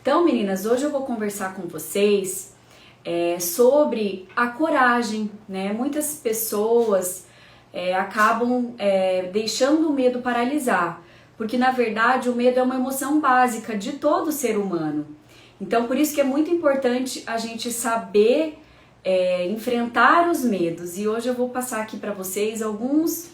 Então, meninas, hoje eu vou conversar com vocês sobre a coragem, né? Muitas pessoas acabam deixando o medo paralisar, porque na verdade o medo é uma emoção básica de todo ser humano. Então, por isso que é muito importante a gente saber enfrentar os medos. E hoje eu vou passar aqui para vocês alguns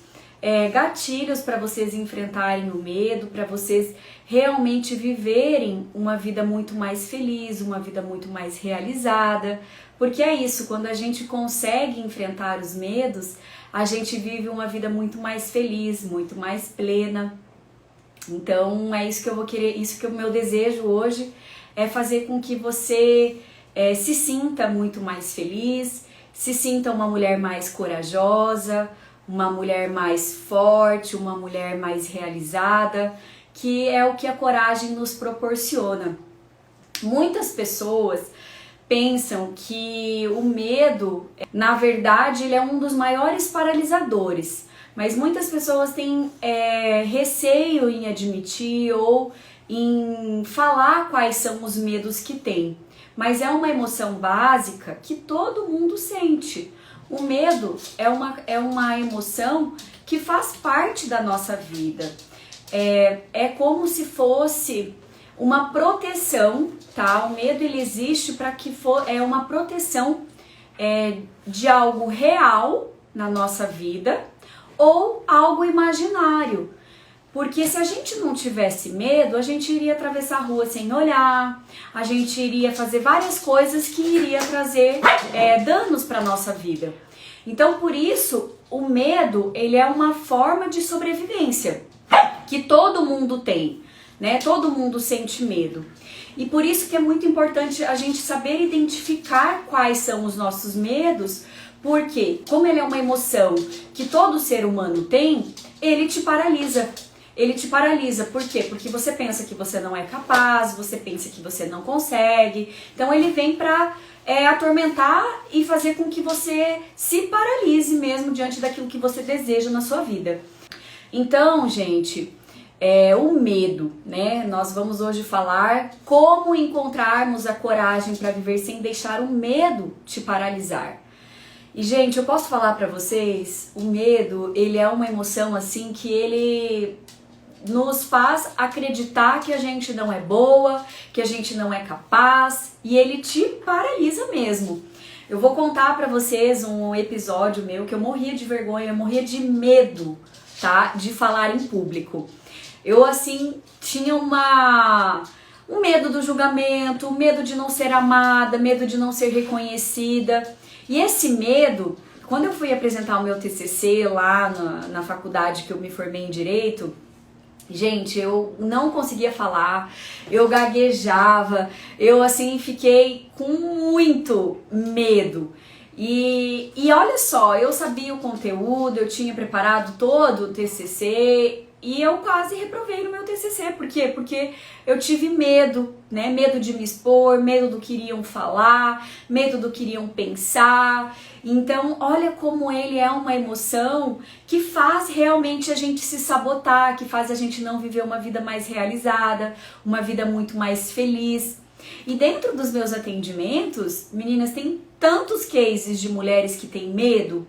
gatilhos para vocês enfrentarem o medo, para vocês realmente viverem uma vida muito mais feliz, uma vida muito mais realizada, porque é isso, quando a gente consegue enfrentar os medos, a gente vive uma vida muito mais feliz, muito mais plena. Então é isso que eu vou querer, isso que o meu desejo hoje é fazer com que você se sinta muito mais feliz, se sinta uma mulher mais corajosa, uma mulher mais forte, uma mulher mais realizada, que é o que a coragem nos proporciona. Muitas pessoas pensam que o medo, na verdade, ele é um dos maiores paralisadores, mas muitas pessoas têm receio em admitir ou em falar quais são os medos que têm. Mas é uma emoção básica que todo mundo sente. O medo é uma emoção que faz parte da nossa vida. É como se fosse uma proteção, tá? O medo ele existe para que é uma proteção de algo real na nossa vida ou algo imaginário. Porque se a gente não tivesse medo, a gente iria atravessar a rua sem olhar, a gente iria fazer várias coisas que iria trazer danos para nossa vida. Então, por isso, o medo ele é uma forma de sobrevivência que todo mundo tem, né? Todo mundo sente medo. E por isso que é muito importante a gente saber identificar quais são os nossos medos, porque como ele é uma emoção que todo ser humano tem, ele te paralisa. Ele te paralisa, por quê? Porque você pensa que você não é capaz, você pensa que você não consegue. Então ele vem para atormentar e fazer com que você se paralise mesmo diante daquilo que você deseja na sua vida. Então, gente, o medo, né? Nós vamos hoje falar como encontrarmos a coragem para viver sem deixar o medo te paralisar. E, gente, eu posso falar para vocês, o medo, ele é uma emoção assim que ele nos faz acreditar que a gente não é boa, que a gente não é capaz, e ele te paralisa mesmo. Eu vou contar pra vocês um episódio meu que eu morria de vergonha, eu morria de medo, tá? De falar em público. Eu, assim, tinha um medo do julgamento, medo de não ser amada, medo de não ser reconhecida. E esse medo, quando eu fui apresentar o meu TCC lá na faculdade que eu me formei em Direito, gente, eu não conseguia falar, eu gaguejava, eu assim fiquei com muito medo. E olha só, eu sabia o conteúdo, eu tinha preparado todo o TCC e eu quase reprovei no meu TCC. Por quê? Porque eu tive medo, né? Medo de me expor, medo do que iriam falar, medo do que iriam pensar. Então, olha como ele é uma emoção que faz realmente a gente se sabotar, que faz a gente não viver uma vida mais realizada, uma vida muito mais feliz. E dentro dos meus atendimentos, meninas, tem tantos cases de mulheres que têm medo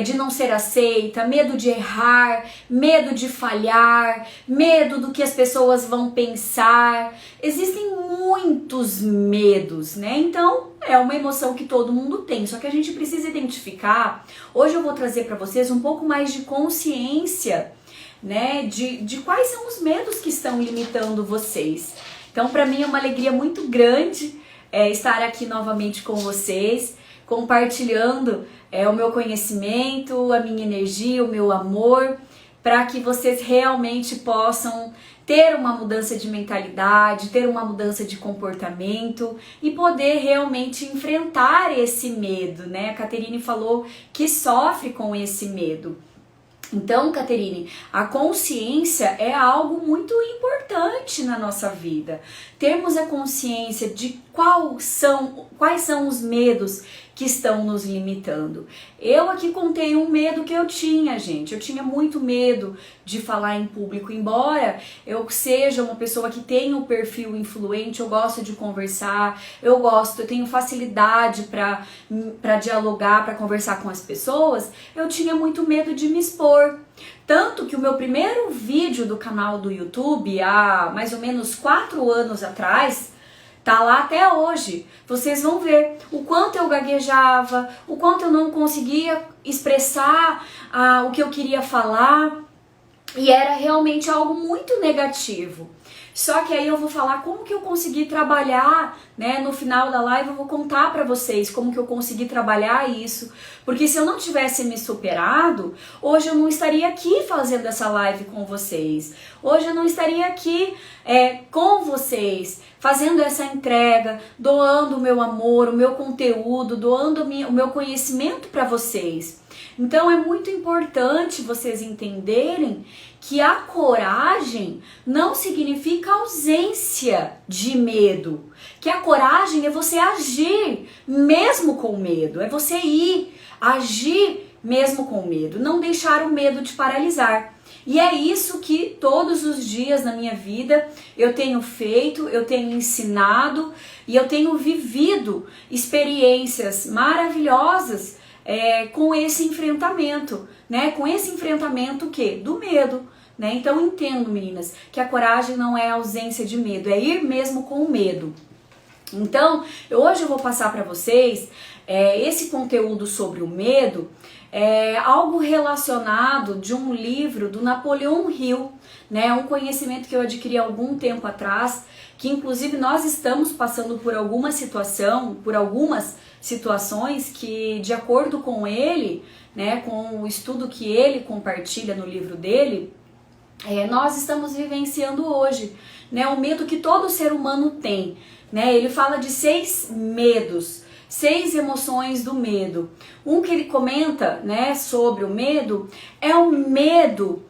de não ser aceita, medo de errar, medo de falhar, medo do que as pessoas vão pensar. Existem muitos medos, né? Então, é uma emoção que todo mundo tem, só que a gente precisa identificar. Hoje eu vou trazer para vocês um pouco mais de consciência, né? De quais são os medos que estão limitando vocês. Então, para mim é uma alegria muito grande estar aqui novamente com vocês, compartilhando o meu conhecimento, a minha energia, o meu amor, para que vocês realmente possam ter uma mudança de mentalidade, ter uma mudança de comportamento e poder realmente enfrentar esse medo, né? A Caterine falou que sofre com esse medo. Então, Caterine, a consciência é algo muito importante na nossa vida. Termos a consciência de quais são os medos que estão nos limitando. Eu aqui contei um medo que eu tinha, gente. Eu tinha muito medo de falar em público. Embora eu seja uma pessoa que tenha um perfil influente, eu gosto de conversar, eu tenho facilidade para dialogar, para conversar com as pessoas, eu tinha muito medo de me expor. Tanto que o meu primeiro vídeo do canal do YouTube, há mais ou menos 4 anos atrás, tá lá até hoje. Vocês vão ver o quanto eu gaguejava, o quanto eu não conseguia expressar o que eu queria falar, e era realmente algo muito negativo. Só que aí eu vou falar como que eu consegui trabalhar, né? No final da live eu vou contar pra vocês como que eu consegui trabalhar isso. Porque se eu não tivesse me superado, hoje eu não estaria aqui fazendo essa live com vocês. Hoje eu não estaria aqui com vocês, fazendo essa entrega, doando o meu amor, o meu conteúdo, doando o meu conhecimento para vocês. Então é muito importante vocês entenderem que a coragem não significa ausência de medo. Que a coragem é você agir mesmo com medo, é você agir mesmo com medo, não deixar o medo te paralisar. E é isso que todos os dias na minha vida eu tenho feito, eu tenho ensinado e eu tenho vivido experiências maravilhosas com esse enfrentamento, né? Com esse enfrentamento o quê? Do medo, né? Então entendo, meninas, que a coragem não é ausência de medo, é ir mesmo com o medo. Então, hoje eu vou passar para vocês esse conteúdo sobre o medo, algo relacionado de um livro do Napoleon Hill, né? Um conhecimento que eu adquiri há algum tempo atrás, que inclusive nós estamos passando por algumas situações que, de acordo com ele, né, com o estudo que ele compartilha no livro dele, nós estamos vivenciando hoje, né? O medo que todo ser humano tem, né? Ele fala de 6 medos, 6 emoções do medo. Um que ele comenta, né, sobre o medo é o medo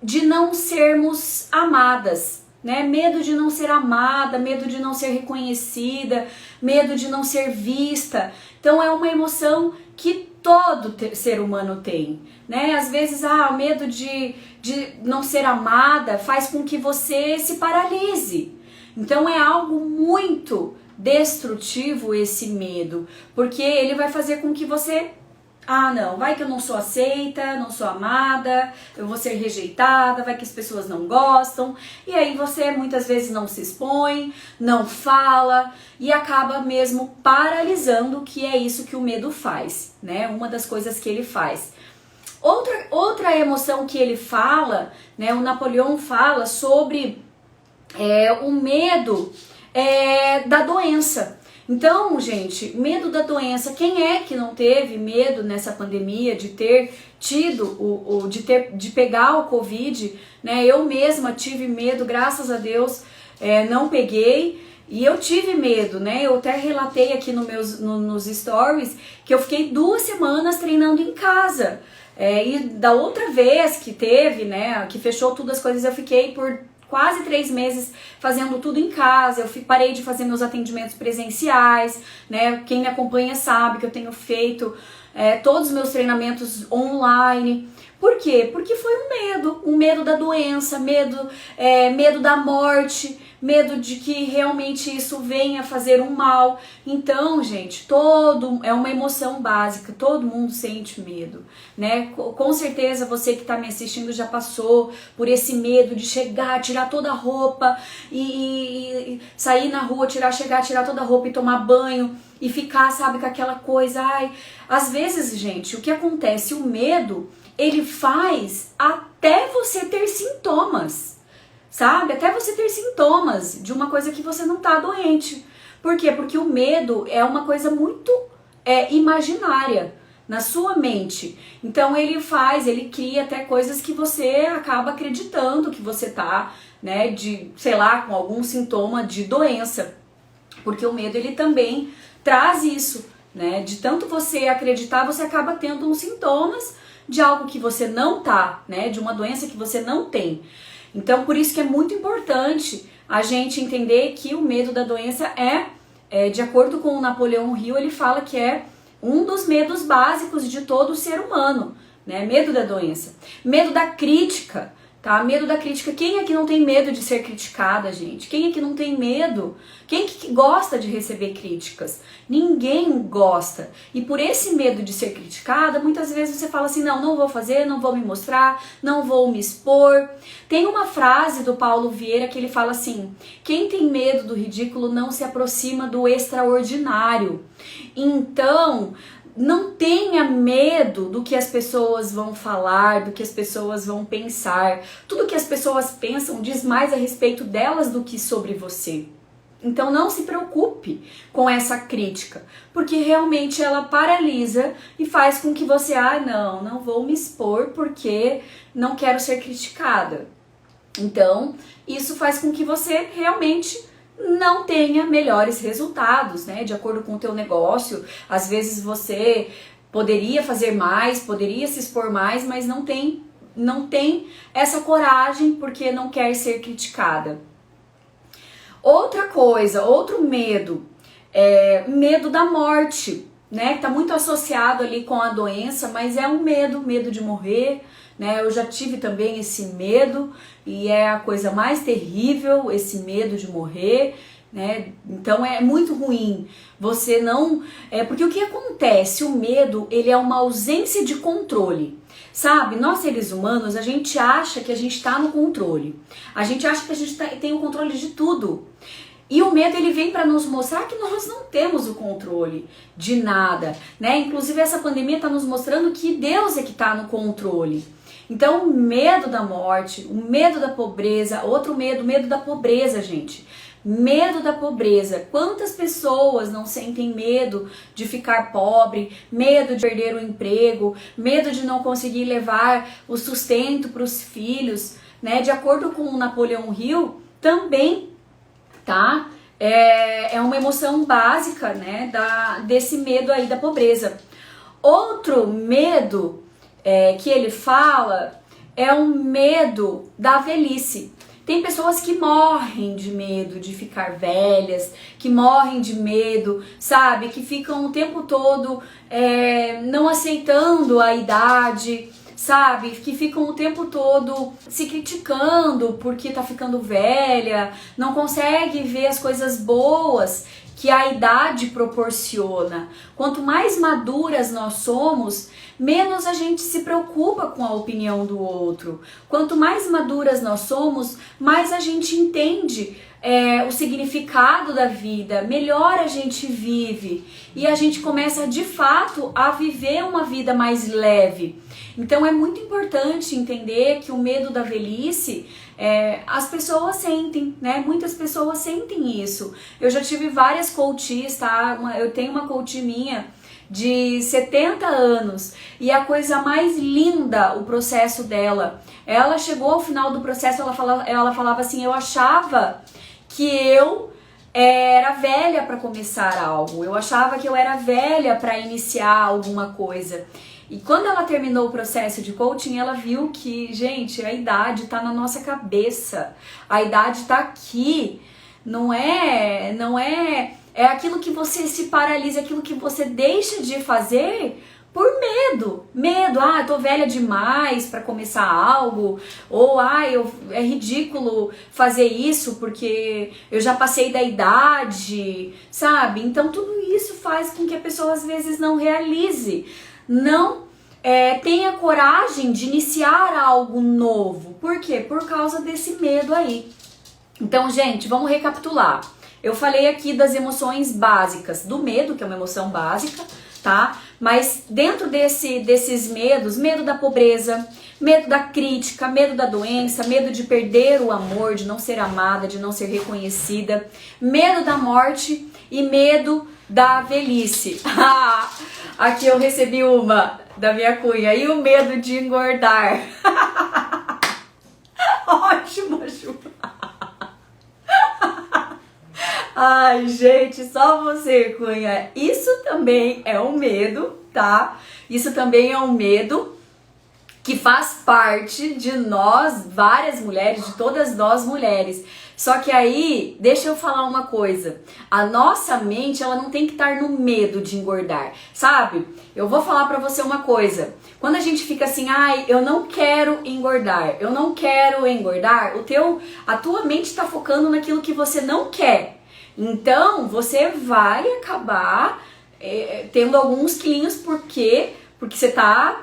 de não sermos amadas, né? Medo de não ser amada, medo de não ser reconhecida, medo de não ser vista. Então é uma emoção que todo ser humano tem, né? Às vezes o medo de não ser amada faz com que você se paralise. Então é algo muito destrutivo esse medo, porque ele vai fazer com que você não, vai que eu não sou aceita, não sou amada, eu vou ser rejeitada, vai que as pessoas não gostam, e aí você muitas vezes não se expõe, não fala e acaba mesmo paralisando, que é isso que o medo faz, né? Uma das coisas que ele faz. Outra emoção que ele fala, né? O Napoleão fala sobre o medo da doença. Então, gente, medo da doença. Quem é que não teve medo nessa pandemia de ter tido, de pegar o Covid, né? Eu mesma tive medo, graças a Deus, não peguei. E eu tive medo, né? Eu até relatei aqui nos stories que eu fiquei 2 semanas treinando em casa. E da outra vez que teve, né, que fechou tudo as coisas, eu fiquei por quase 3 meses fazendo tudo em casa. Eu parei de fazer meus atendimentos presenciais, né? Quem me acompanha sabe que eu tenho feito todos os meus treinamentos online. Por quê? Porque foi um medo da doença, medo da morte, medo de que realmente isso venha fazer um mal. Então, gente, é uma emoção básica, todo mundo sente medo, né? Com certeza você que está me assistindo já passou por esse medo de chegar, tirar toda a roupa e sair na rua, chegar, tirar toda a roupa e tomar banho e ficar, sabe, com aquela coisa. Às vezes, gente, o que acontece? O medo, ele faz até você ter sintomas, sabe? Até você ter sintomas de uma coisa que você não tá doente. Por quê? Porque o medo é uma coisa muito imaginária na sua mente. Então ele cria até coisas que você acaba acreditando que você tá, né, com algum sintoma de doença. Porque o medo, ele também traz isso, né? De tanto você acreditar, você acaba tendo uns sintomas, de algo que você não tá, né? De uma doença que você não tem. Então, por isso que é muito importante a gente entender que o medo da doença de acordo com o Napoleão Hill, ele fala que é um dos medos básicos de todo ser humano, né? Medo da doença. Medo da crítica, tá? Medo da crítica. Quem é que não tem medo de ser criticada, gente? Quem é que não tem medo? Quem é que gosta de receber críticas? Ninguém gosta. E por esse medo de ser criticada, muitas vezes você fala assim, não vou fazer, não vou me mostrar, não vou me expor. Tem uma frase do Paulo Vieira que ele fala assim, quem tem medo do ridículo não se aproxima do extraordinário. Então, não tenha medo do que as pessoas vão falar, do que as pessoas vão pensar. Tudo que as pessoas pensam diz mais a respeito delas do que sobre você. Então não se preocupe com essa crítica, porque realmente ela paralisa e faz com que você, não vou me expor porque não quero ser criticada. Então, isso faz com que você realmente não tenha melhores resultados, né? De acordo com o teu negócio. Às vezes você poderia fazer mais, poderia se expor mais, mas não tem essa coragem porque não quer ser criticada. Outra coisa, outro medo, medo da morte, né? Que tá muito associado ali com a doença, mas é um medo de morrer, né? Eu já tive também esse medo e é a coisa mais terrível, esse medo de morrer, né? Então é muito ruim. Você não, porque o que acontece? O medo, ele é uma ausência de controle. Sabe, nós seres humanos, a gente acha que a gente está no controle. A gente acha que a gente tem o controle de tudo. E o medo, ele vem para nos mostrar que nós não temos o controle de nada, né? Inclusive essa pandemia está nos mostrando que Deus é que está no controle. Então o medo da morte, o medo da pobreza, outro medo, medo da pobreza, gente. Medo da pobreza. Quantas pessoas não sentem medo de ficar pobre, medo de perder o emprego, medo de não conseguir levar o sustento para os filhos, né? De acordo com o Napoleão Hill, também, tá? É uma emoção básica, né? Desse medo aí da pobreza. Outro medo que ele fala é um medo da velhice. Tem pessoas que morrem de medo de ficar velhas, que morrem de medo, sabe? Que ficam o tempo todo não aceitando a idade, sabe? Que ficam o tempo todo se criticando porque tá ficando velha, não consegue ver as coisas boas que a idade proporciona. Quanto mais maduras nós somos, menos a gente se preocupa com a opinião do outro. Quanto mais maduras nós somos, mais a gente entende o significado da vida, melhor a gente vive e a gente começa de fato a viver uma vida mais leve. Então é muito importante entender que o medo da velhice as pessoas sentem, né? Muitas pessoas sentem isso. Eu já tive várias coaches, tá? Eu tenho uma coach minha de 70 anos e a coisa mais linda, o processo dela. Ela chegou ao final do processo, ela falava assim, eu achava que eu era velha para começar algo, eu achava que eu era velha para iniciar alguma coisa. E quando ela terminou o processo de coaching, ela viu que, gente, a idade tá na nossa cabeça, a idade tá aqui, não é aquilo que você se paralisa, aquilo que você deixa de fazer por medo, eu tô velha demais para começar algo, ou é ridículo fazer isso porque eu já passei da idade, sabe? Então tudo isso faz com que a pessoa às vezes não realize, não tenha coragem de iniciar algo novo. Por quê? Por causa desse medo aí. Então, gente, vamos recapitular. Eu falei aqui das emoções básicas, do medo, que é uma emoção básica, tá? Mas dentro desses medos, medo da pobreza, medo da crítica, medo da doença, medo de perder o amor, de não ser amada, de não ser reconhecida, medo da morte e medo da velhice. Aqui eu recebi uma da minha cunha. E o medo de engordar. Ótimo, Ju. Ai, gente, só você, cunha. Isso também é um medo, tá? Isso também é um medo. que faz parte de nós, várias mulheres, de todas nós mulheres. Só que aí, deixa eu falar uma coisa, a nossa mente, ela não tem que estar no medo de engordar, sabe? Eu vou falar pra você uma coisa, quando a gente fica assim, ai, eu não quero engordar, a tua mente tá focando naquilo que você não quer. Então, você vai acabar tendo alguns quilinhos, porque você tá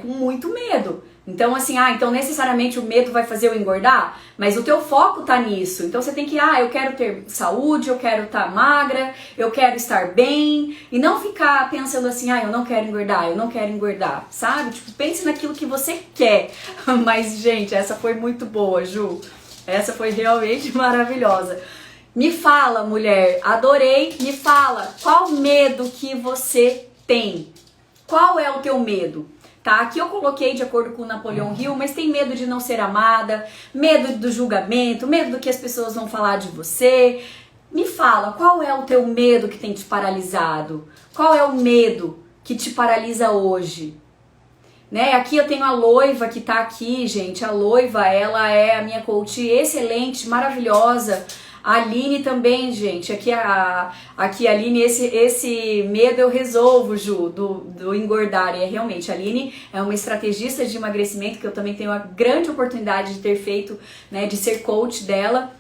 com muito medo. Então assim, então necessariamente o medo vai fazer eu engordar? Mas o teu foco tá nisso. Então você tem que, eu quero ter saúde, eu quero estar magra, eu quero estar bem. E não ficar pensando assim, eu não quero engordar, sabe? Tipo, pense naquilo que você quer. Mas, gente, essa foi muito boa, Ju. Essa foi realmente maravilhosa. Me fala, mulher, adorei. Me fala, qual medo que você tem? Qual é o teu medo? Tá, aqui eu coloquei de acordo com o Napoleão Hill, mas tem medo de não ser amada, medo do julgamento, medo do que as pessoas vão falar de você. Me fala, qual é o teu medo que tem te paralisado? Qual é o medo que te paralisa hoje? Né? Aqui eu tenho a Loiva que tá aqui, gente. A Loiva, ela é a minha coach excelente, maravilhosa. A Aline também, gente. Aqui a Aline, esse medo eu resolvo, Ju, do engordar. E realmente, a Aline é uma estrategista de emagrecimento que eu também tenho a grande oportunidade de ter feito, né, de ser coach dela.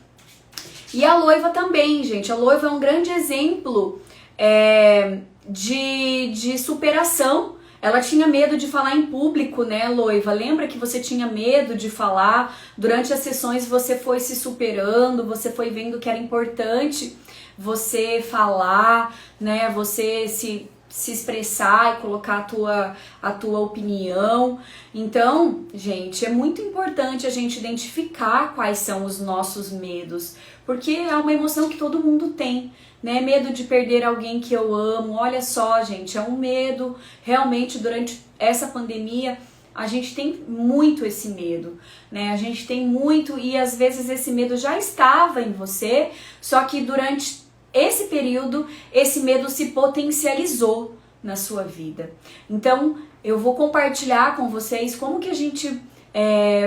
E a Loiva também, gente. A Loiva é um grande exemplo de superação. Ela tinha medo de falar em público, né, Loiva? Lembra que você tinha medo de falar? Durante as sessões você foi se superando, você foi vendo que era importante você falar, né? Você se expressar e colocar a tua opinião. Então, gente, é muito importante a gente identificar quais são os nossos medos, porque é uma emoção que todo mundo tem, né? Medo de perder alguém que eu amo. Olha só, gente, é um medo. Realmente, durante essa pandemia, a gente tem muito esse medo, né? A gente tem muito, e às vezes esse medo já estava em você, só que durante esse período, esse medo se potencializou na sua vida. Então, eu vou compartilhar com vocês como que a gente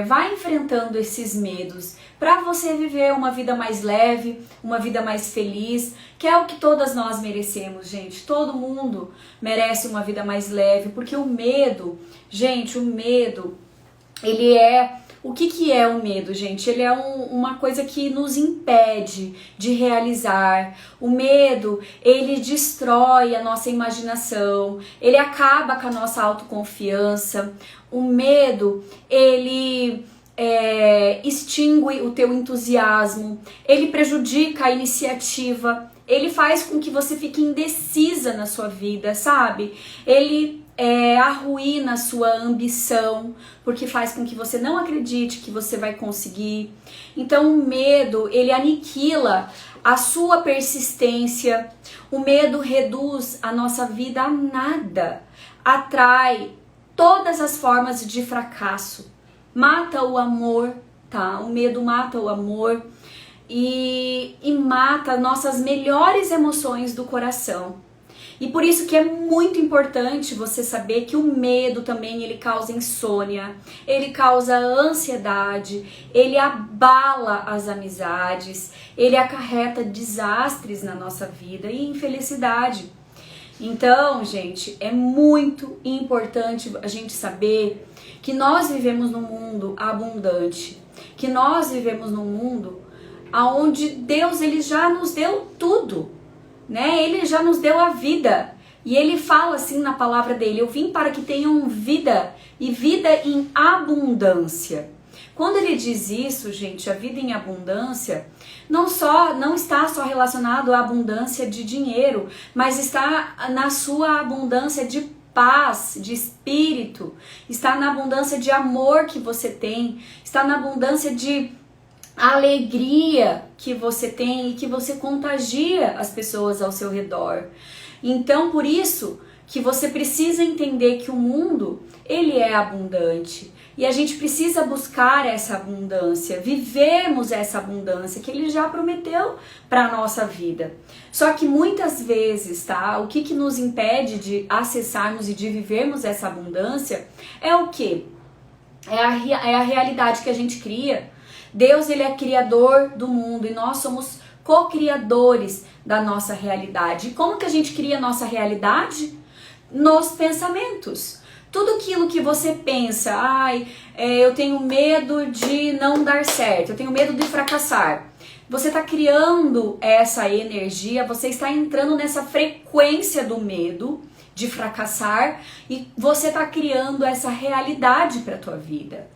vai enfrentando esses medos para você viver uma vida mais leve, uma vida mais feliz, que é o que todas nós merecemos, gente. Todo mundo merece uma vida mais leve, porque o medo, gente, o medo, ele é... O que é o medo, gente? Ele é uma coisa que nos impede de realizar. O medo, ele destrói a nossa imaginação, ele acaba com a nossa autoconfiança. O medo, ele extingue o teu entusiasmo, ele prejudica a iniciativa, ele faz com que você fique indecisa na sua vida, sabe? Ele arruína a sua ambição, porque faz com que você não acredite que você vai conseguir. Então o medo, ele aniquila a sua persistência, o medo reduz a nossa vida a nada, atrai todas as formas de fracasso, mata o amor, tá? O medo mata o amor e mata nossas melhores emoções do coração. E por isso que é muito importante você saber que o medo também, ele causa insônia, ele causa ansiedade, ele abala as amizades, ele acarreta desastres na nossa vida e infelicidade. Então, gente, é muito importante a gente saber que nós vivemos num mundo abundante, que nós vivemos num mundo onde Deus, ele já nos deu tudo, né? Ele já nos deu a vida. E ele fala assim na palavra dele: eu vim para que tenham vida e vida em abundância. Quando ele diz isso, gente, a vida em abundância, não está só relacionado à abundância de dinheiro, mas está na sua abundância de paz, de espírito, está na abundância de amor que você tem, está na abundância de alegria que você tem e que você contagia as pessoas ao seu redor. Então, por isso que você precisa entender que o mundo, ele é abundante. E a gente precisa buscar essa abundância, vivermos essa abundância que ele já prometeu para a nossa vida. Só que muitas vezes, tá? O que nos impede de acessarmos e de vivermos essa abundância é o quê? é a realidade que a gente cria. Deus, ele é criador do mundo e nós somos co-criadores da nossa realidade. E como que a gente cria a nossa realidade? Nos pensamentos. Tudo aquilo que você pensa, eu tenho medo de não dar certo, eu tenho medo de fracassar. Você está criando essa energia, você está entrando nessa frequência do medo de fracassar e você está criando essa realidade para a tua vida.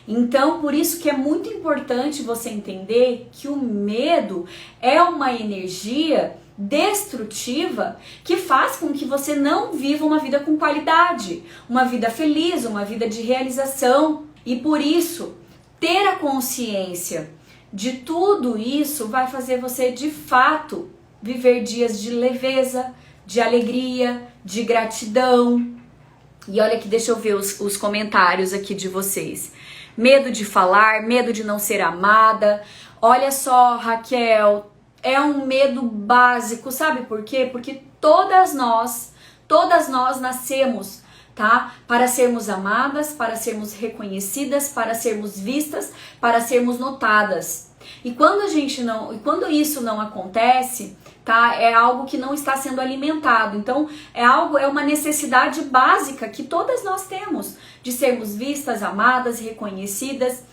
Então, por isso que é muito importante você entender que o medo é uma energia destrutiva que faz com que você não viva uma vida com qualidade, uma vida feliz, uma vida de realização. E por isso, ter a consciência de tudo isso vai fazer você de fato viver dias de leveza, de alegria, de gratidão. E olha aqui, deixa eu ver os comentários aqui de vocês. Medo de falar, medo de não ser amada. Olha só, Raquel, é um medo básico, sabe por quê? Porque todas nós nascemos, tá? Para sermos amadas, para sermos reconhecidas, para sermos vistas, para sermos notadas. E quando isso não acontece, tá? É algo que não está sendo alimentado. Então, é uma necessidade básica que todas nós temos de sermos vistas, amadas, reconhecidas.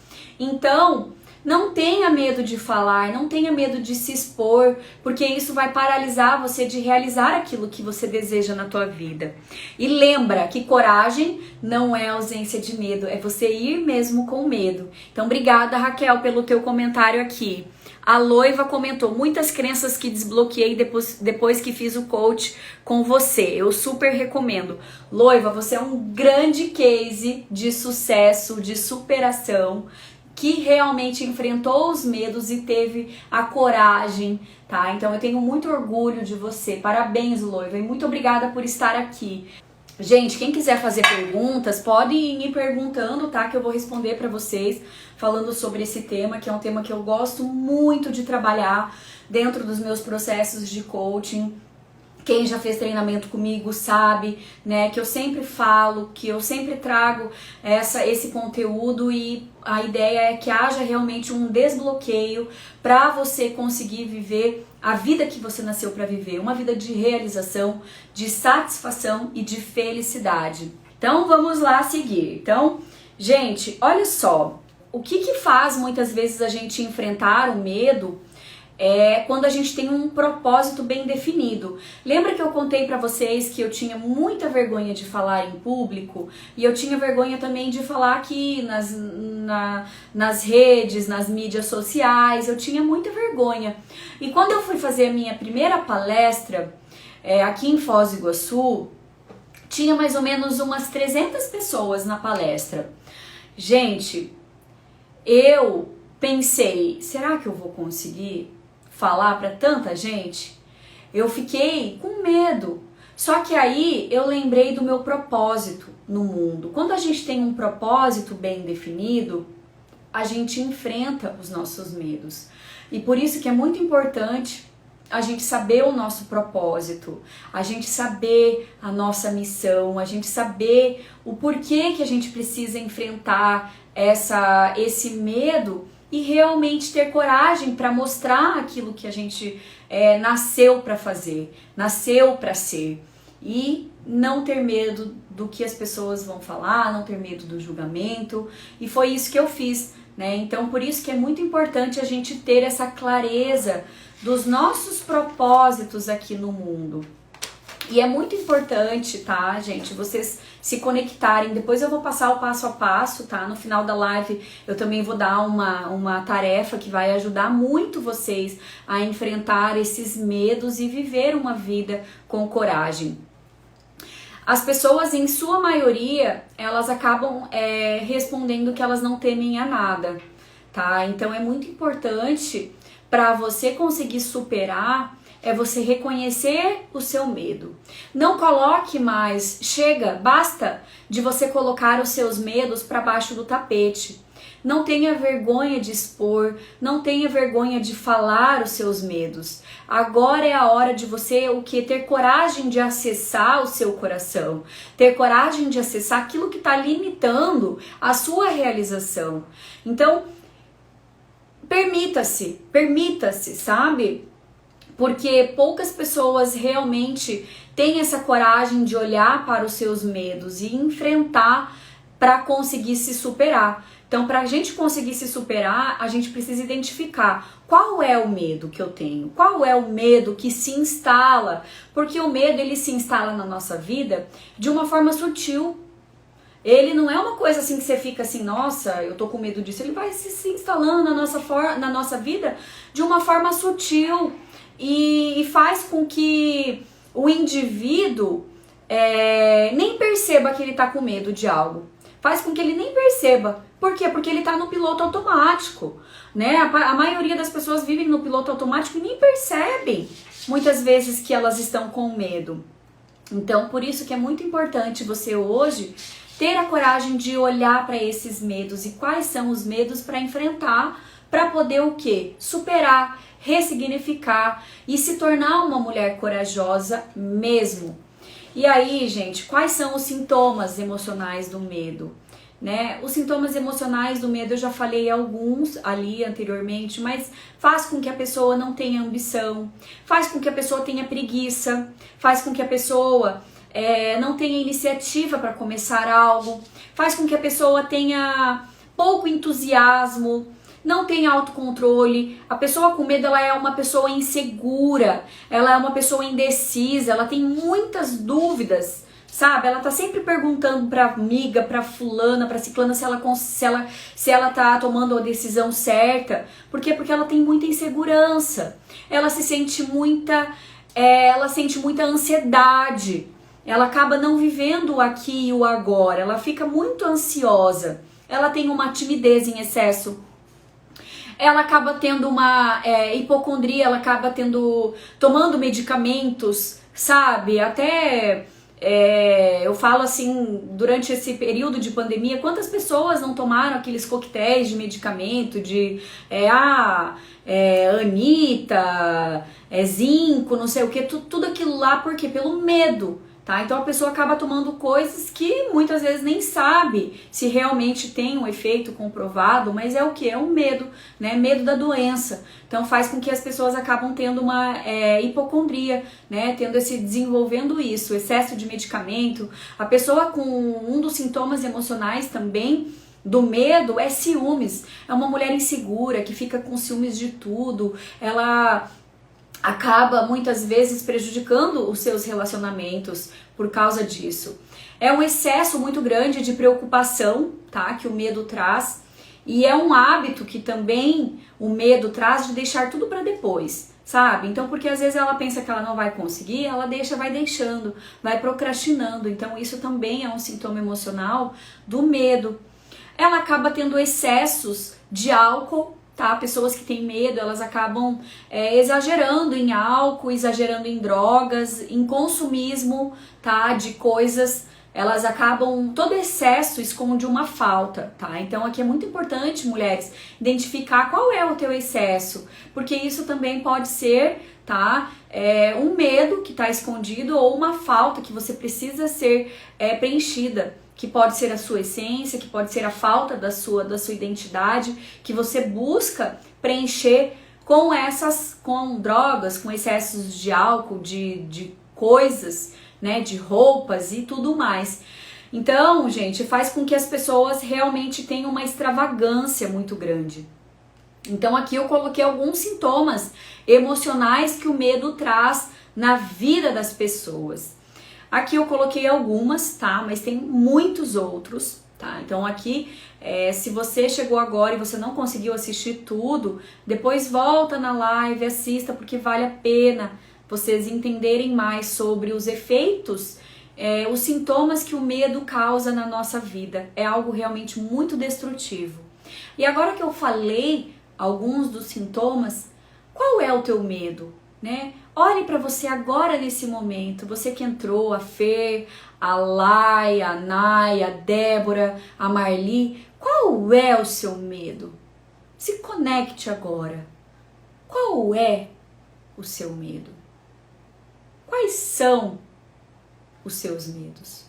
Então, não tenha medo de falar, não tenha medo de se expor, porque isso vai paralisar você de realizar aquilo que você deseja na tua vida. E lembra que coragem não é ausência de medo, é você ir mesmo com medo. Então, obrigada, Raquel, pelo teu comentário aqui. A Loiva comentou, muitas crenças que desbloqueei depois que fiz o coach com você. Eu super recomendo. Loiva, você é um grande case de sucesso, de superação, que realmente enfrentou os medos e teve a coragem, tá? Então eu tenho muito orgulho de você. Parabéns, Loiva, e muito obrigada por estar aqui. Gente, quem quiser fazer perguntas, pode ir me perguntando, tá? Que eu vou responder pra vocês, falando sobre esse tema, que é um tema que eu gosto muito de trabalhar dentro dos meus processos de coaching. Quem já fez treinamento comigo sabe, né, que eu sempre falo, que eu sempre trago esse conteúdo e a ideia é que haja realmente um desbloqueio para você conseguir viver a vida que você nasceu para viver, uma vida de realização, de satisfação e de felicidade. Então vamos lá seguir. Então, gente, olha só, o que faz muitas vezes a gente enfrentar o medo é quando a gente tem um propósito bem definido. Lembra que eu contei pra vocês que eu tinha muita vergonha de falar em público? E eu tinha vergonha também de falar aqui nas redes, nas mídias sociais, eu tinha muita vergonha. E quando eu fui fazer a minha primeira palestra aqui em Foz do Iguaçu, tinha mais ou menos umas 300 pessoas na palestra. Gente, eu pensei, será que eu vou conseguir falar para tanta gente? Eu fiquei com medo. Só que aí eu lembrei do meu propósito no mundo. Quando a gente tem um propósito bem definido, a gente enfrenta os nossos medos. E por isso que é muito importante a gente saber o nosso propósito, a gente saber a nossa missão, a gente saber o porquê que a gente precisa enfrentar esse medo e realmente ter coragem para mostrar aquilo que a gente nasceu para fazer, nasceu para ser. E não ter medo do que as pessoas vão falar, não ter medo do julgamento. E foi isso que eu fiz, né? Então, por isso que é muito importante a gente ter essa clareza dos nossos propósitos aqui no mundo. E é muito importante, tá, gente, vocês se conectarem. Depois eu vou passar o passo a passo, tá? No final da live eu também vou dar uma tarefa que vai ajudar muito vocês a enfrentar esses medos e viver uma vida com coragem. As pessoas, em sua maioria, elas acabam respondendo que elas não temem a nada, tá? Então é muito importante para você conseguir superar você reconhecer o seu medo. Não coloque mais, chega, basta de você colocar os seus medos para baixo do tapete. Não tenha vergonha de expor, não tenha vergonha de falar os seus medos. Agora é a hora de você ter coragem de acessar o seu coração, ter coragem de acessar aquilo que está limitando a sua realização. Então, permita-se, sabe? Porque poucas pessoas realmente têm essa coragem de olhar para os seus medos e enfrentar para conseguir se superar. Então, para a gente conseguir se superar, a gente precisa identificar qual é o medo que eu tenho, qual é o medo que se instala, porque o medo ele se instala na nossa vida de uma forma sutil. Ele não é uma coisa assim que você fica assim, nossa, eu tô com medo disso. Ele vai se instalando na nossa vida de uma forma sutil e faz com que o indivíduo nem perceba que ele tá com medo de algo. Faz com que ele nem perceba. Por quê? Porque ele tá no piloto automático, né? A maioria das pessoas vivem no piloto automático e nem percebem, muitas vezes, que elas estão com medo. Então, por isso que é muito importante você hoje ter a coragem de olhar para esses medos e quais são os medos para enfrentar, para poder o quê? Superar, ressignificar e se tornar uma mulher corajosa mesmo. E aí, gente, quais são os sintomas emocionais do medo? Né? Os sintomas emocionais do medo eu já falei alguns ali anteriormente, mas faz com que a pessoa não tenha ambição, faz com que a pessoa tenha preguiça, faz com que a pessoa não tenha iniciativa para começar algo, faz com que a pessoa tenha pouco entusiasmo, não tem autocontrole. A pessoa com medo, ela é uma pessoa insegura, ela é uma pessoa indecisa, ela tem muitas dúvidas, sabe? Ela tá sempre perguntando pra amiga, pra fulana, pra ciclana se ela tá tomando a decisão certa. Por quê? Porque ela tem muita insegurança, ela sente muita ansiedade, ela acaba não vivendo o aqui e o agora, ela fica muito ansiosa, ela tem uma timidez em excesso, ela acaba tendo uma hipocondria, ela acaba tomando medicamentos, sabe? Até eu falo assim, durante esse período de pandemia, quantas pessoas não tomaram aqueles coquetéis de medicamento, de Anitta, zinco, não sei o que, tudo aquilo lá, por quê? Pelo medo. Tá? Então a pessoa acaba tomando coisas que muitas vezes nem sabe se realmente tem um efeito comprovado, mas é o que? É um medo, né? Medo da doença. Então faz com que as pessoas acabam tendo uma hipocondria, né? Desenvolvendo isso, excesso de medicamento. A pessoa com um dos sintomas emocionais também do medo é ciúmes. É uma mulher insegura que fica com ciúmes de tudo. Ela acaba muitas vezes prejudicando os seus relacionamentos por causa disso. É um excesso muito grande de preocupação, tá? Que o medo traz, e é um hábito que também o medo traz de deixar tudo para depois, sabe? Então, porque às vezes ela pensa que ela não vai conseguir, ela vai deixando, vai procrastinando. Então, isso também é um sintoma emocional do medo. Ela acaba tendo excessos de álcool. Tá? Pessoas que têm medo, elas acabam exagerando em álcool, exagerando em drogas, em consumismo, tá? De coisas, elas acabam, todo excesso esconde uma falta, tá? Então aqui é muito importante, mulheres, identificar qual é o teu excesso, porque isso também pode ser, tá? Um medo que está escondido ou uma falta que você precisa ser preenchida, que pode ser a sua essência, que pode ser a falta da sua identidade, que você busca preencher com drogas, com excessos de álcool, de coisas, né, de roupas e tudo mais. Então, gente, faz com que as pessoas realmente tenham uma extravagância muito grande. Então aqui eu coloquei alguns sintomas emocionais que o medo traz na vida das pessoas. Aqui eu coloquei algumas, tá? Mas tem muitos outros, tá? Então aqui, se você chegou agora e você não conseguiu assistir tudo, depois volta na live, assista, porque vale a pena vocês entenderem mais sobre os efeitos, os sintomas que o medo causa na nossa vida. É algo realmente muito destrutivo. E agora que eu falei alguns dos sintomas, qual é o teu medo, né? Olhe para você agora nesse momento, você que entrou, a Fer, a Lai, a Nay, a Débora, a Marli, Qual é o seu medo? Se conecte agora. Qual é o seu medo? Quais são os seus medos?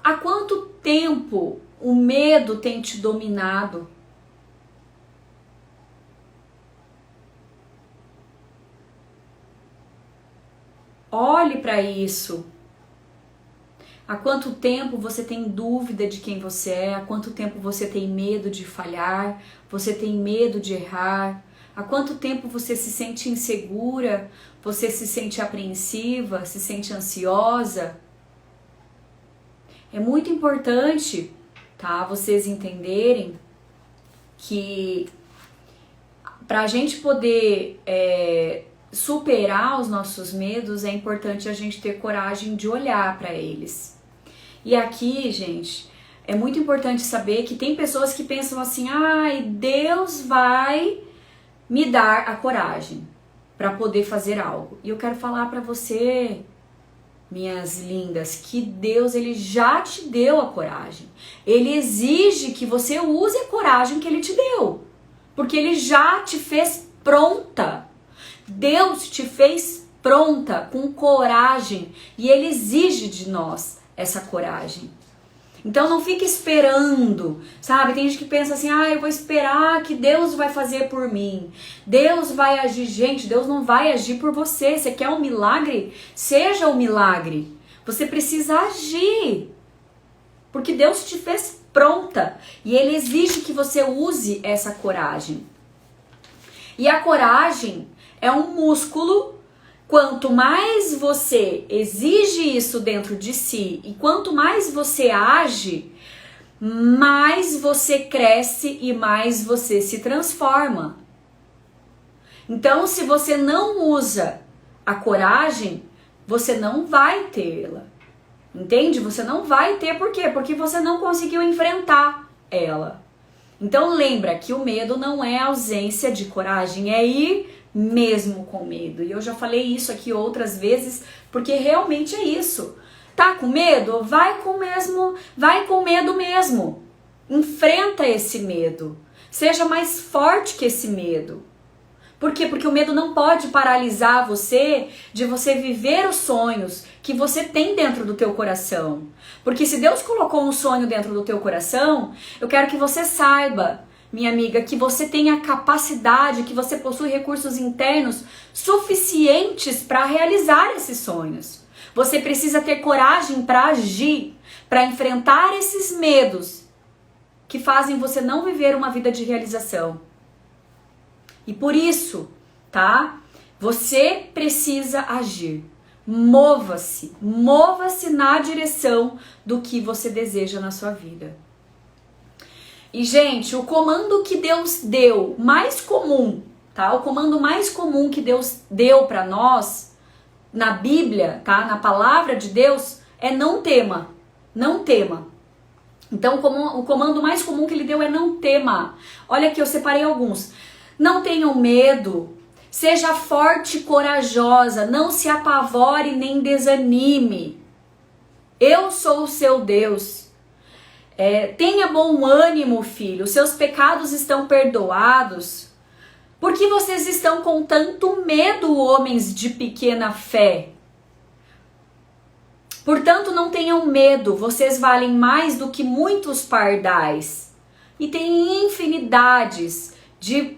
Há quanto tempo o medo tem te dominado? Olhe para isso. Há quanto tempo você tem dúvida de quem você é? Há quanto tempo você tem medo de falhar? Você tem medo de errar? Há quanto tempo você se sente insegura? Você se sente apreensiva? Se sente ansiosa? É muito importante, tá? Vocês entenderem que para a gente poder superar os nossos medos, é importante a gente ter coragem de olhar para eles. E aqui, gente, é muito importante saber que tem pessoas que pensam assim: ai, Deus vai me dar a coragem para poder fazer algo. E eu quero falar para você, minhas lindas, que Deus, ele já te deu a coragem. Ele exige que você use a coragem que ele te deu, porque ele já te fez pronta. Deus te fez pronta, com coragem, e ele exige de nós essa coragem. Então não fique esperando, sabe? Tem gente que pensa assim: ah, eu vou esperar que Deus vai fazer por mim. Deus vai agir. Gente, Deus não vai agir por você. Você quer um milagre? Seja o milagre. Você precisa agir, porque Deus te fez pronta, e ele exige que você use essa coragem. E a coragem é um músculo. Quanto mais você exige isso dentro de si e quanto mais você age, mais você cresce e mais você se transforma. Então, se você não usa a coragem, você não vai tê-la. Entende? Você não vai ter. Por quê? Porque você não conseguiu enfrentar ela. Então, lembra que o medo não é ausência de coragem, é ir mesmo com medo. E eu já falei isso aqui outras vezes, porque realmente é isso. Tá com medo? Vai com medo mesmo. Enfrenta esse medo. Seja mais forte que esse medo. Por quê? Porque o medo não pode paralisar você de você viver os sonhos que você tem dentro do teu coração. Porque se Deus colocou um sonho dentro do teu coração, eu quero que você saiba, minha amiga, que você tem a capacidade, que você possui recursos internos suficientes para realizar esses sonhos. Você precisa ter coragem para agir, para enfrentar esses medos que fazem você não viver uma vida de realização. E por isso, tá? Você precisa agir. Mova-se na direção do que você deseja na sua vida. E, gente, o comando que Deus deu, mais comum, tá? O comando mais comum que Deus deu para nós, na Bíblia, tá? Na palavra de Deus, é não tema. Não tema. Então, o comando mais comum que ele deu é não tema. Olha aqui, eu separei alguns. Não tenham medo. Seja forte e corajosa. Não se apavore nem desanime. Eu sou o seu Deus. Tenha bom ânimo, filho, seus pecados estão perdoados. Por que vocês estão com tanto medo, homens de pequena fé? Portanto, não tenham medo, vocês valem mais do que muitos pardais. E tem infinidades de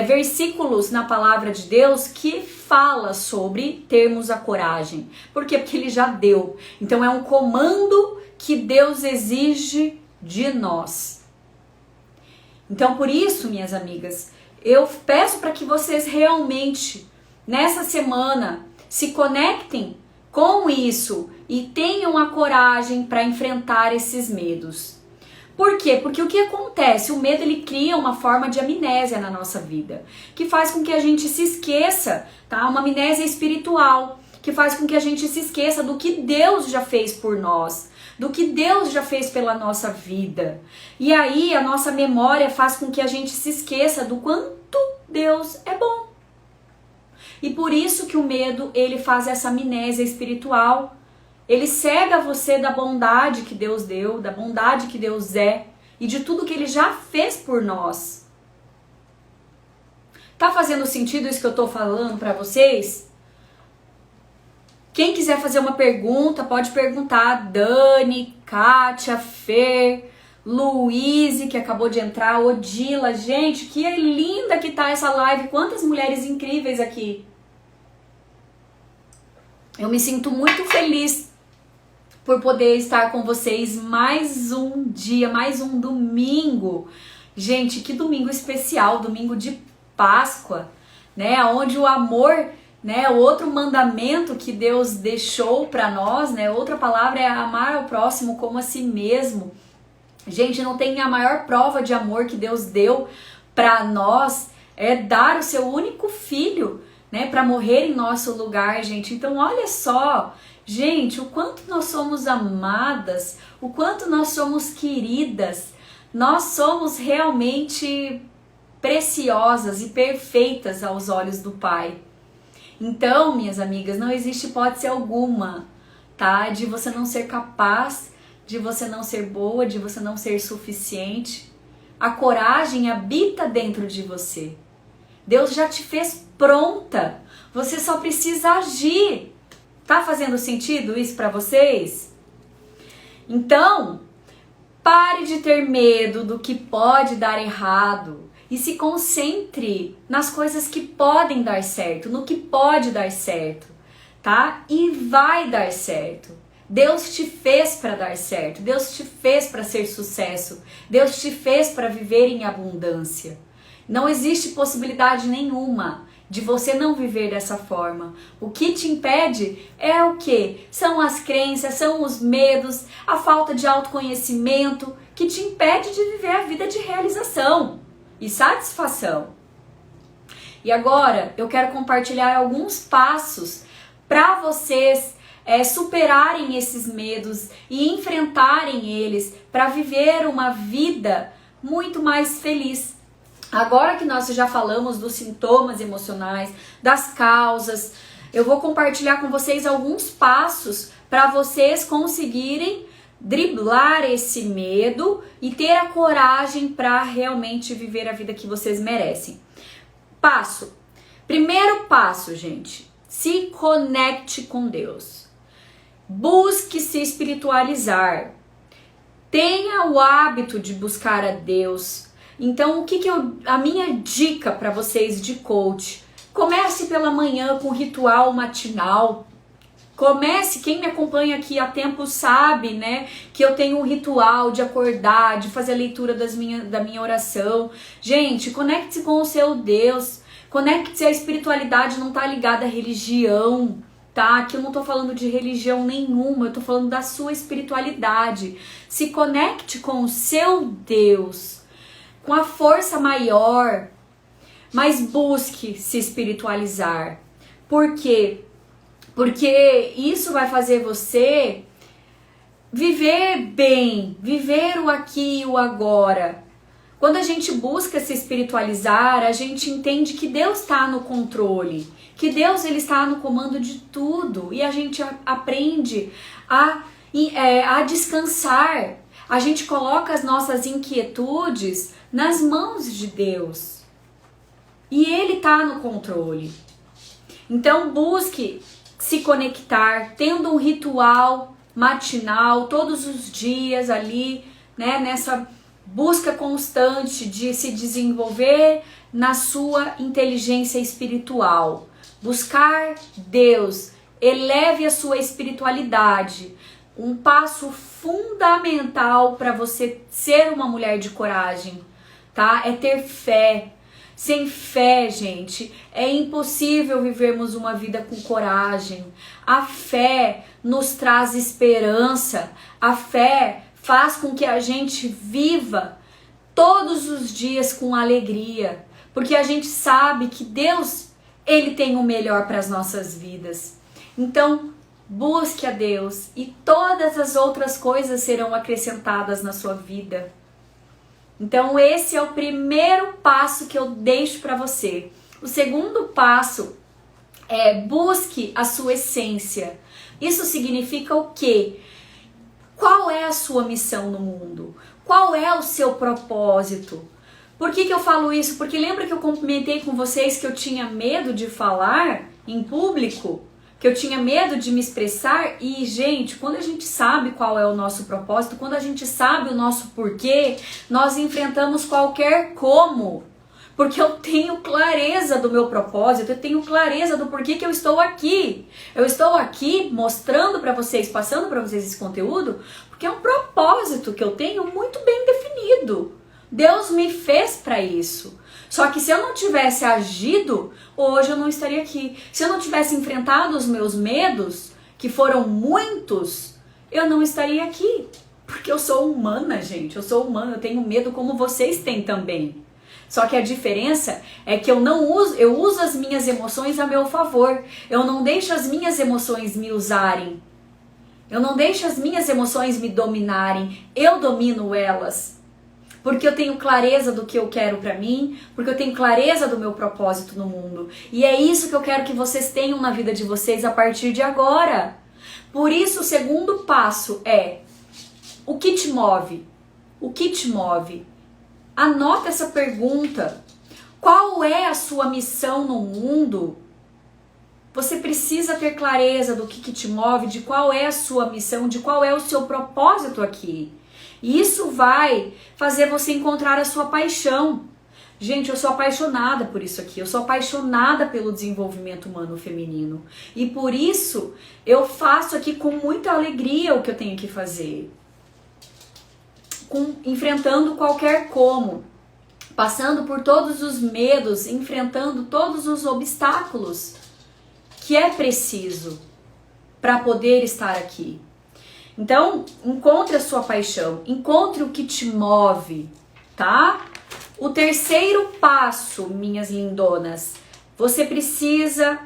versículos na palavra de Deus que fala sobre termos a coragem. Por quê? Porque ele já deu. Então é um comando que Deus exige de nós. Então, por isso, minhas amigas, eu peço para que vocês realmente, nessa semana, se conectem com isso e tenham a coragem para enfrentar esses medos. Por quê? Porque o que acontece? O medo, ele cria uma forma de amnésia na nossa vida, que faz com que a gente se esqueça, tá? Uma amnésia espiritual, que faz com que a gente se esqueça do que Deus já fez por nós, do que Deus já fez pela nossa vida. E aí a nossa memória faz com que a gente se esqueça do quanto Deus é bom. E por isso que o medo, ele faz essa amnésia espiritual. Ele cega você da bondade que Deus deu, da bondade que Deus é e de tudo que Ele já fez por nós. Tá fazendo sentido isso que eu tô falando pra vocês? Quem quiser fazer uma pergunta, pode perguntar. Dani, Kátia, Fer, Luíse, que acabou de entrar, Odila. Gente, que linda que tá essa live. Quantas mulheres incríveis aqui. Eu me sinto muito feliz por poder estar com vocês mais um dia, mais um domingo. Gente, que domingo especial, domingo de Páscoa, né? Onde o amor, né? O outro mandamento que Deus deixou para nós, né? Outra palavra é amar ao próximo como a si mesmo. Gente, não tem a maior prova de amor que Deus deu para nós é dar o seu único filho, né? Para morrer em nosso lugar, gente. Então, olha só. Gente, o quanto nós somos amadas, o quanto nós somos queridas, nós somos realmente preciosas e perfeitas aos olhos do Pai. Então, minhas amigas, não existe hipótese alguma, tá? De você não ser capaz, de você não ser boa, de você não ser suficiente. A coragem habita dentro de você. Deus já te fez pronta. Você só precisa agir. Tá fazendo sentido isso para vocês? Então, pare de ter medo do que pode dar errado e se concentre nas coisas que podem dar certo, no que pode dar certo, tá? E vai dar certo. Deus te fez para dar certo, Deus te fez para ser sucesso, Deus te fez para viver em abundância. Não existe possibilidade nenhuma de você não viver dessa forma. O que te impede é o quê? São as crenças, são os medos, a falta de autoconhecimento que te impede de viver a vida de realização e satisfação. E agora eu quero compartilhar alguns passos para vocês superarem esses medos e enfrentarem eles para viver uma vida muito mais feliz. Agora que nós já falamos dos sintomas emocionais, das causas, eu vou compartilhar com vocês alguns passos para vocês conseguirem driblar esse medo e ter a coragem para realmente viver a vida que vocês merecem. Primeiro passo, gente, se conecte com Deus. Busque se espiritualizar. Tenha o hábito de buscar a Deus. Então, a minha dica para vocês de coach, comece pela manhã com ritual matinal. Quem me acompanha aqui há tempo sabe, né, que eu tenho um ritual de acordar, de fazer a leitura da minha oração. Gente, conecte-se com o seu Deus, conecte-se à espiritualidade, não tá ligada à religião, tá? Aqui eu não tô falando de religião nenhuma, eu tô falando da sua espiritualidade. Se conecte com o seu Deus, com a força maior, mas busque se espiritualizar. Por quê? Porque isso vai fazer você viver bem, viver o aqui e o agora. Quando a gente busca se espiritualizar, a gente entende que Deus está no controle, que Deus ele está no comando de tudo e a gente aprende a descansar. A gente coloca as nossas inquietudes nas mãos de Deus e Ele está no controle. Então busque se conectar, tendo um ritual matinal todos os dias ali, né, nessa busca constante de se desenvolver na sua inteligência espiritual. Buscar Deus, eleve a sua espiritualidade. Um passo fundamental para você ser uma mulher de coragem, tá? É ter fé. Sem fé, gente, é impossível vivermos uma vida com coragem. A fé nos traz esperança. A fé faz com que a gente viva todos os dias com alegria, porque a gente sabe que Deus, Ele tem o melhor para as nossas vidas. Então, busque a Deus e todas as outras coisas serão acrescentadas na sua vida. Então esse é o primeiro passo que eu deixo para você. O segundo passo é busque a sua essência. Isso significa o quê? Qual é a sua missão no mundo? Qual é o seu propósito? Por que eu falo isso? Porque lembra que eu comentei com vocês que eu tinha medo de falar em público? Que eu tinha medo de me expressar? E, gente, quando a gente sabe qual é o nosso propósito, quando a gente sabe o nosso porquê, nós enfrentamos qualquer como. Porque eu tenho clareza do meu propósito, eu tenho clareza do porquê que eu estou aqui. Eu estou aqui mostrando para vocês, passando para vocês esse conteúdo, porque é um propósito que eu tenho muito bem definido. Deus me fez para isso. Só que se eu não tivesse agido, hoje eu não estaria aqui. Se eu não tivesse enfrentado os meus medos, que foram muitos, eu não estaria aqui. Porque eu sou humana, gente. Eu sou humana, eu tenho medo como vocês têm também. Só que a diferença é que eu uso as minhas emoções a meu favor. Eu não deixo as minhas emoções me usarem. Eu não deixo as minhas emoções me dominarem. Eu domino elas. Porque eu tenho clareza do que eu quero pra mim, porque eu tenho clareza do meu propósito no mundo. E é isso que eu quero que vocês tenham na vida de vocês a partir de agora. Por isso, o segundo passo é: o que te move? O que te move? Anota essa pergunta. Qual é a sua missão no mundo? Você precisa ter clareza do que te move, de qual é a sua missão, de qual é o seu propósito aqui. E isso vai fazer você encontrar a sua paixão. Gente, eu sou apaixonada por isso aqui. Eu sou apaixonada pelo desenvolvimento humano feminino. E por isso eu faço aqui com muita alegria o que eu tenho que fazer. Enfrentando qualquer como, passando por todos os medos, enfrentando todos os obstáculos que é preciso para poder estar aqui. Então, encontre a sua paixão, encontre o que te move, tá? O terceiro passo, minhas lindonas, você precisa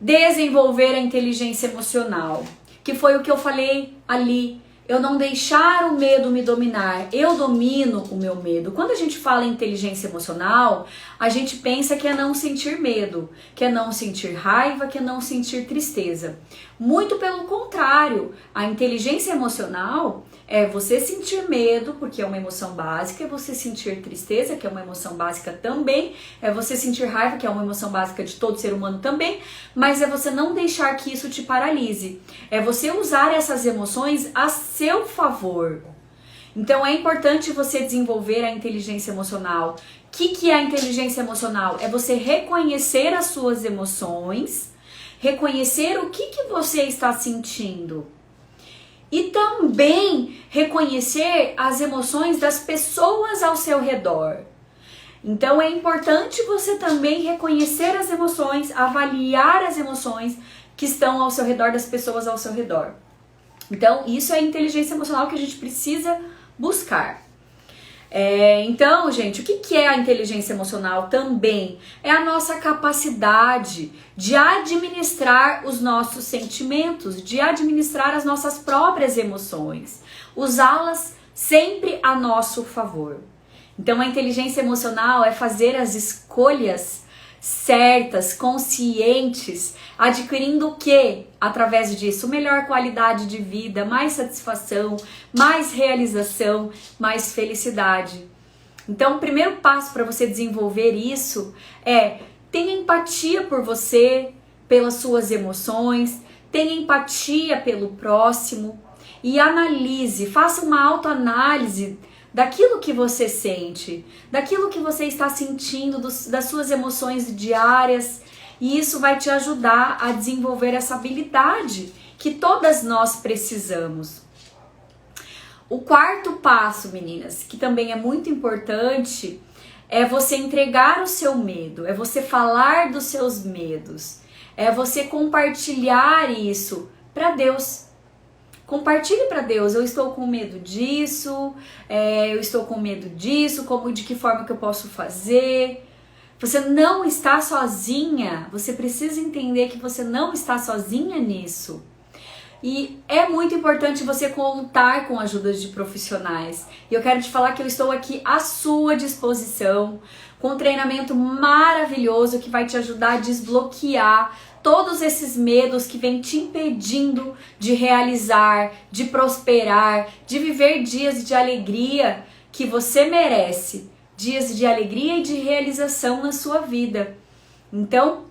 desenvolver a inteligência emocional, que foi o que eu falei ali. Eu não deixar o medo me dominar, eu domino o meu medo. Quando a gente fala em inteligência emocional, a gente pensa que é não sentir medo, que é não sentir raiva, que é não sentir tristeza. Muito pelo contrário, a inteligência emocional é você sentir medo, porque é uma emoção básica, é você sentir tristeza, que é uma emoção básica também, é você sentir raiva, que é uma emoção básica de todo ser humano também, mas é você não deixar que isso te paralise. É você usar essas emoções a seu favor. Então é importante você desenvolver a inteligência emocional. O que é a inteligência emocional? É você reconhecer as suas emoções, reconhecer o que você está sentindo. E também reconhecer as emoções das pessoas ao seu redor. Então é importante você também reconhecer as emoções, avaliar as emoções que estão ao seu redor, das pessoas ao seu redor. Então isso é a inteligência emocional que a gente precisa buscar. Então, gente, o que é a inteligência emocional também? É a nossa capacidade de administrar os nossos sentimentos, de administrar as nossas próprias emoções, usá-las sempre a nosso favor. Então, a inteligência emocional é fazer as escolhas certas, conscientes, adquirindo o quê? Através disso, melhor qualidade de vida, mais satisfação, mais realização, mais felicidade. Então, o primeiro passo para você desenvolver isso é tenha empatia por você, pelas suas emoções, tenha empatia pelo próximo e analise, faça uma autoanálise daquilo que você sente, daquilo que você está sentindo, das suas emoções diárias, e isso vai te ajudar a desenvolver essa habilidade que todas nós precisamos. O quarto passo, meninas, que também é muito importante, é você entregar o seu medo, é você falar dos seus medos, é você compartilhar isso para Deus. Compartilhe para Deus, eu estou com medo disso, de que forma que eu posso fazer. Você não está sozinha, você precisa entender que você não está sozinha nisso. E é muito importante você contar com a ajuda de profissionais. E eu quero te falar que eu estou aqui à sua disposição, com um treinamento maravilhoso que vai te ajudar a desbloquear todos esses medos que vêm te impedindo de realizar, de prosperar, de viver dias de alegria que você merece, dias de alegria e de realização na sua vida. Então,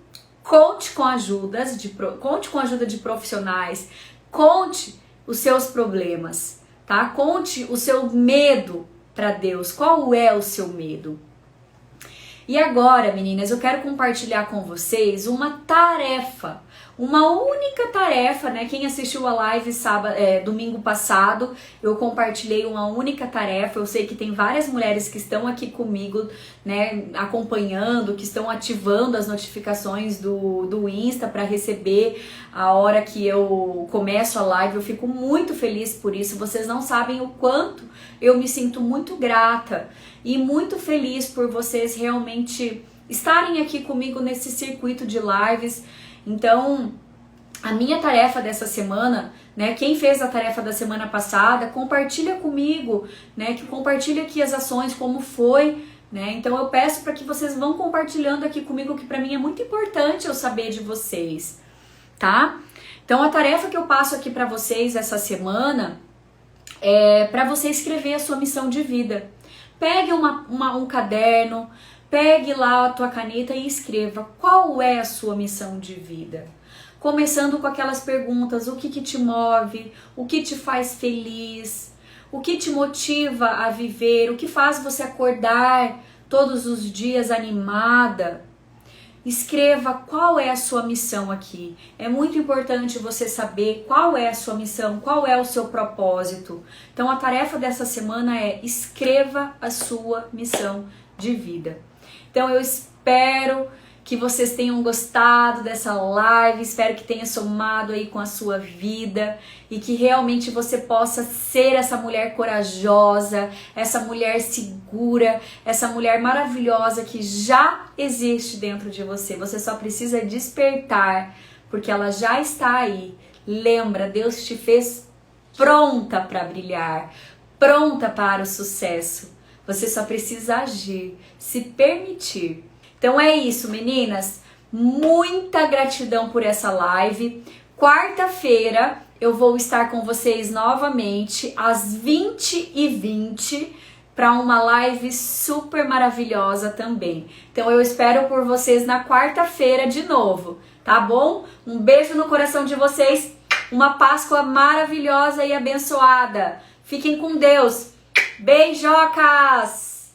conte com a ajuda de profissionais, conte os seus problemas, tá? Conte o seu medo para Deus. Qual é o seu medo? E agora, meninas, eu quero compartilhar com vocês uma tarefa, uma única tarefa, né? Quem assistiu a live domingo passado, eu compartilhei uma única tarefa. Eu sei que tem várias mulheres que estão aqui comigo, né, acompanhando, que estão ativando as notificações do Insta para receber a hora que eu começo a live. Eu fico muito feliz por isso. Vocês não sabem o quanto eu me sinto muito grata e muito feliz por vocês realmente estarem aqui comigo nesse circuito de lives. Então, a minha tarefa dessa semana, né, quem fez a tarefa da semana passada, compartilha comigo, né, que compartilha aqui as ações, como foi, né? Então eu peço para que vocês vão compartilhando aqui comigo, que para mim é muito importante eu saber de vocês, tá? Então a tarefa que eu passo aqui para vocês essa semana é para você escrever a sua missão de vida. Pegue um caderno, pegue lá a tua caneta e escreva qual é a sua missão de vida. Começando com aquelas perguntas: o que te move? O que te faz feliz? O que te motiva a viver? O que faz você acordar todos os dias animada? Escreva qual é a sua missão aqui. É muito importante você saber qual é a sua missão, qual é o seu propósito. Então a tarefa dessa semana é: escreva a sua missão de vida. Então eu espero que vocês tenham gostado dessa live, espero que tenha somado aí com a sua vida e que realmente você possa ser essa mulher corajosa, essa mulher segura, essa mulher maravilhosa que já existe dentro de você. Você só precisa despertar, porque ela já está aí. Lembra, Deus te fez pronta para brilhar, pronta para o sucesso. Você só precisa agir, se permitir. Então é isso, meninas. Muita gratidão por essa live. Quarta-feira eu vou estar com vocês novamente às 20h20 para uma live super maravilhosa também. Então eu espero por vocês na quarta-feira de novo, tá bom? Um beijo no coração de vocês. Uma Páscoa maravilhosa e abençoada. Fiquem com Deus. Beijocas!